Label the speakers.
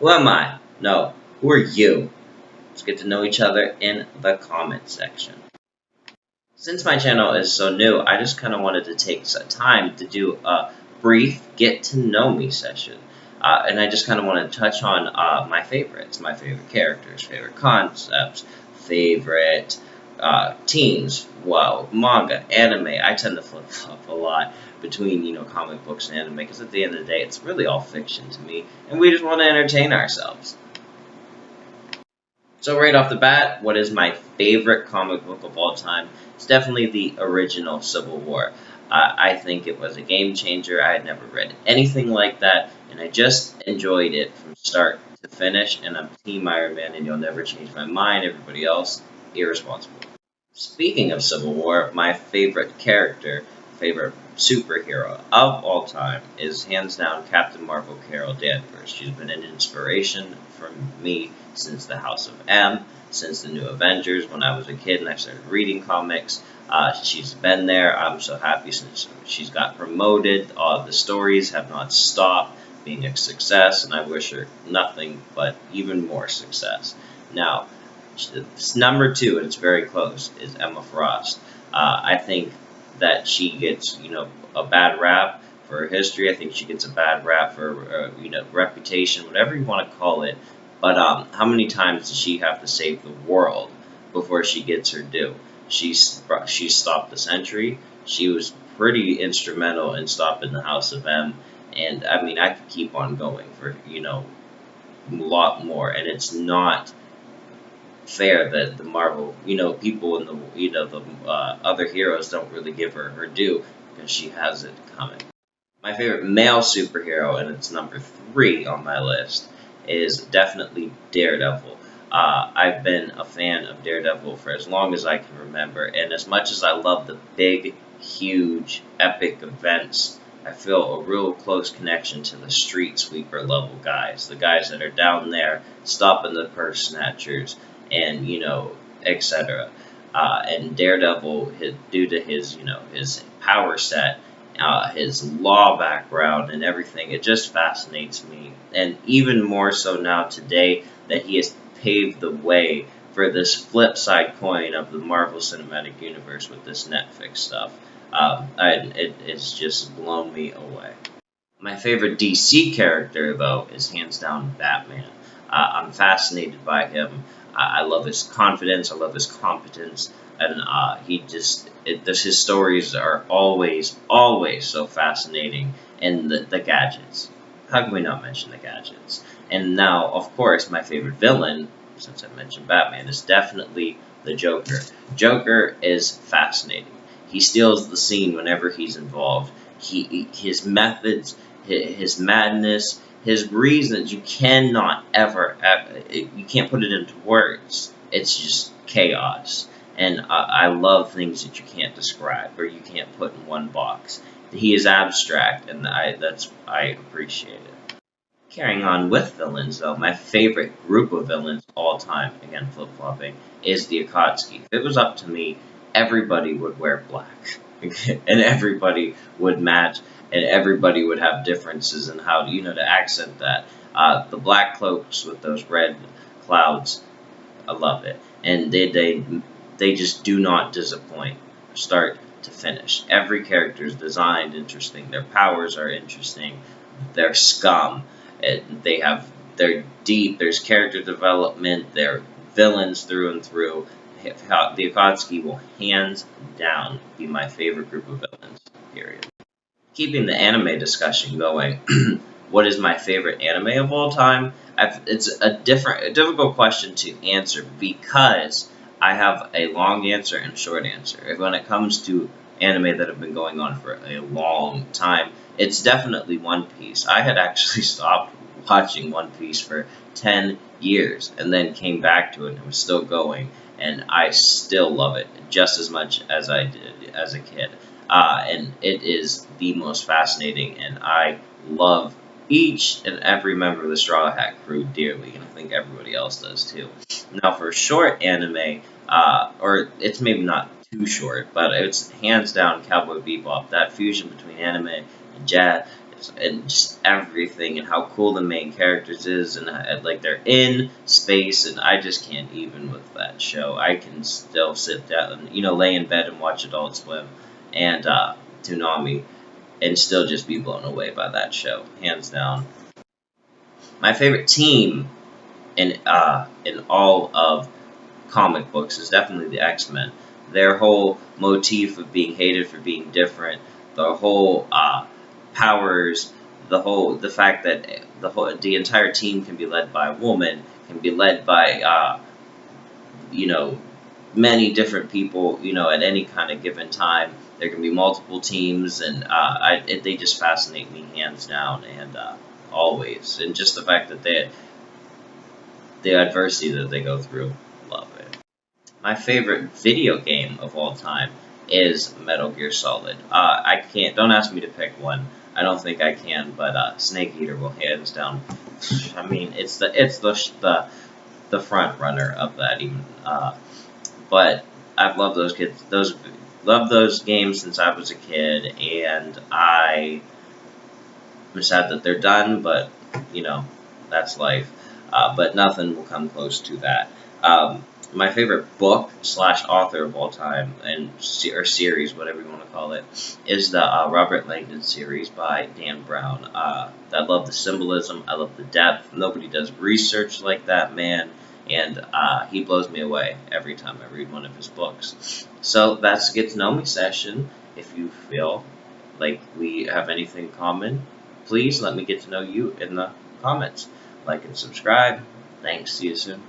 Speaker 1: Who am I? No, who are you? Let's get to know each other in the comment section. Since my channel is so new, I just kind of wanted to take some time to do a brief get to know me session. And I just kind of want to touch on my favorites, my favorite characters, favorite concepts, favorite teams, manga, anime. I tend to flip-flop a lot between, comic books and anime because at the end of the day, it's really all fiction to me, and we just want to entertain ourselves. So right off the bat, what is my favorite comic book of all time? It's definitely the original Civil War. I think it was a game changer. I had never read anything like that, and I just enjoyed it from start to finish, and I'm Team Iron Man, and you'll never change my mind. Everybody else, irresponsible. Speaking of Civil War, my favorite character, favorite superhero of all time is hands down Captain Marvel Carol Danvers. She's been an inspiration for me since the House of M, since the New Avengers, when I was a kid and I started reading comics. She's been there. I'm so happy since she's got promoted. The stories have not stopped being a success, and I wish her nothing but even more success. Now, number two, and it's very close, is Emma Frost. I think that she gets, a bad rap for her history. I think she gets a bad rap for, reputation, whatever you want to call it. But how many times does she have to save the world before she gets her due? She stopped the Century. She was pretty instrumental in stopping the House of M. And, I mean, I could keep on going for, a lot more. And it's not fair that the Marvel, people in the other heroes don't really give her her due because she has it coming. My favorite male superhero, and it's number 3 on my list, is definitely Daredevil. I've been a fan of Daredevil for as long as I can remember, and as much as I love the big, huge, epic events, I feel a real close connection to the street sweeper level guys, the guys that are down there stopping the purse snatchers, and etc. And Daredevil, due to his his power set, his law background and everything, it just fascinates me. And even more so now today that he has paved the way for this flip side coin of the Marvel Cinematic Universe with this Netflix stuff. It's just blown me away. My favorite DC character, though, is hands down Batman. I'm fascinated by him. I love his confidence. I love his competence, and his stories are always so fascinating. And the gadgets. How can we not mention the gadgets? And now, of course, my favorite villain, since I mentioned Batman, is definitely the Joker. Joker is fascinating. He steals the scene whenever he's involved. His methods, his madness, his reasons, you cannot you can't put it into words. It's just chaos. And I love things that you can't describe or you can't put in one box. He is abstract, and I appreciate it. Carrying on with villains, though, my favorite group of villains of all time, again flip-flopping, is the Akatsuki. If it was up to me, everybody would wear black. And everybody would match, and everybody would have differences in how to accent that. The black cloaks with those red clouds, I love it, and they just do not disappoint, start to finish. Every character is designed interesting. Their powers are interesting. They're scum. They're deep. There's character development. They're villains through and through. The Akatsuki will hands down be my favorite group of villains, period. Keeping the anime discussion going, what is my favorite anime of all time? It's a difficult question to answer because I have a long answer and short answer. When it comes to anime that have been going on for a long time, it's definitely One Piece. I had actually stopped watching One Piece for 10 years and then came back to it and was still going. And I still love it just as much as I did as a kid. And it is the most fascinating, and I love each and every member of the Straw Hat crew dearly, and I think everybody else does too. Now for short anime, or it's maybe not too short, but it's hands down Cowboy Bebop. That fusion between anime and jazz, and just everything, and how cool the main characters is, and like they're in space, and I just can't even with that show. I can still sit down, lay in bed and watch Adult Swim and Toonami, and still just be blown away by that show, hands down. My favorite team in all of comic books is definitely the X-Men. Their whole motif of being hated for being different, the whole powers, the fact that the entire team can be led by a woman, can be led by you know many different people, at any kind of given time. There can be multiple teams, and they just fascinate me hands down, and always. And just the fact that the adversity that they go through, love it. My favorite video game of all time is Metal Gear Solid. Don't ask me to pick one. I don't think I can, but Snake Eater will hands down. I mean, it's the front runner of that even. But I've loved loved those games since I was a kid, and I'm sad that they're done. But that's life. But nothing will come close to that. My favorite book / author of all time, or series, whatever you want to call it, is the Robert Langdon series by Dan Brown. I love the symbolism. I love the depth. Nobody does research like that man, and he blows me away every time I read one of his books. So that's Get to Know Me session. If you feel like we have anything in common, please let me get to know you in the comments. Like and subscribe. Thanks. See you soon.